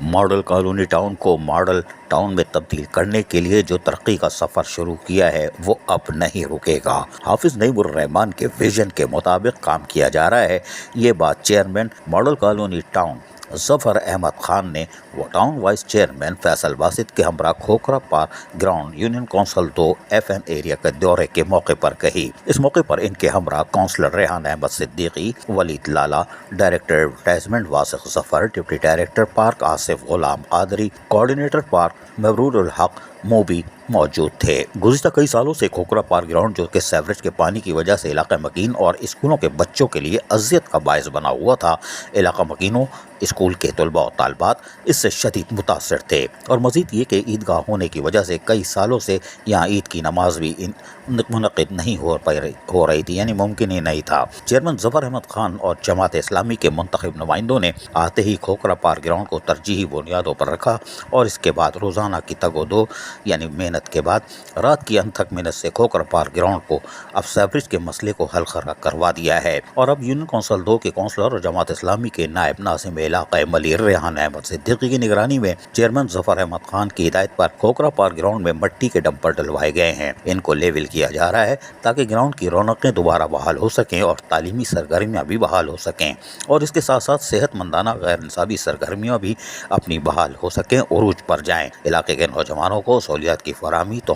Model colony town کو model town میں تبدیل کرنے کے لیے جو ترقی کا سفر شروع کیا ہے وہ اب نہیں رکے گا۔ حافظ نعیم الرحمان کے ویژن کے مطابق کام کیا جا رہا ہے۔ یہ بات chairman model colony town Zafar Ahmed Khan نے وہ town vice chairman Faisal Basit کے ہمراہ Khokhra park ground union council 2 FM area کے دورے کے موقع پر کہی۔ اس موقع پر ان کے ہمراہ کونسلر ریحان احمد صدیقی، ولید لالا، ڈائریکٹر ایڈورٹائزمنٹ واسق ظفر، deputy director park Asif Ghulam Qadri, coordinator park محرور الحق موبی موجود تھے۔ گزشتہ کئی سالوں سے کھوکھرا پارک گراؤنڈ جو کہ سیوریج کے پانی کی وجہ سے علاقہ مکین اور اسکولوں کے بچوں کے لیے اذیت کا باعث بنا ہوا تھا، علاقہ مکینوں، اسکول کے طلباء و طالبات اس سے شدید متاثر تھے، اور مزید یہ کہ عیدگاہ ہونے کی وجہ سے کئی سالوں سے یہاں عید کی نماز بھی منعقد نہیں ہو رہی تھی، یعنی ممکن ہی نہیں تھا۔ چیئرمین ظفر احمد خان اور جماعت اسلامی کے منتخب نمائندوں نے آتے ہی کھوکھرا پارک گراؤنڈ کو ترجیحی بنیادوں پر رکھا، اور اس کے بعد روزانہ کی تگ و دو یعنی محنت کے بعد رات کی انتھک محنت سے کھوکھرا پارک گراؤنڈ کو اب سیوریج کے مسئلے کو حل کروا دیا ہے، اور اب یونین کونسل 2 کے کونسلر اور جماعت اسلامی کے نائب ناظم علاقہ ملیر ریحان احمد صدیقی کی نگرانی میں چیئرمین ظفر احمد خان کی ہدایت پر کھوکھرا پارک گراؤنڈ میں مٹی کے ڈمپر ڈلوائے گئے ہیں۔ ان کو لیول کیا جا رہا ہے تاکہ گراؤنڈ کی رونقیں دوبارہ بحال ہو سکیں اور تعلیمی سرگرمیاں بھی بحال ہو سکیں، اور اس کے ساتھ ساتھ صحت مندانہ غیر نصابی سرگرمیاں بھی اپنی بحال ہو سکیں، عروج پر جائیں۔ علاقے کے نوجوانوں کو سہولیات کی فراہمی تو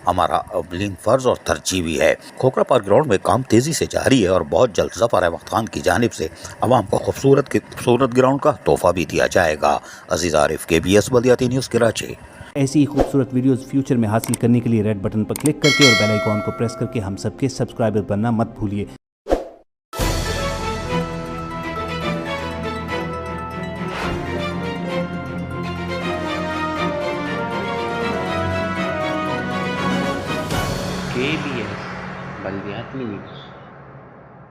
ہمارا اولین فرض اور ترجیح بھی ہے۔ کھوکھرا پارک گراؤنڈ میں کام تیزی سے جاری ہے، اور بہت جلد ظفر احمد خان کی جانب سے عوام کو خوبصورت گراؤنڈ کا تحفہ بھی دیا جائے گا۔ عزیز عارف، KBS بلدیاتی نیوز کراچی۔ ایسی ہی خوبصورت ویڈیوز فیوچر میں حاصل کرنے کے لیے ریڈ بٹن پر کلک کر کے اور بیل آئیکن کو پریس کر کے ہم سب کے سبسکرائبر بننا مت بھولیے۔ KBS بلدیاتی نیوز۔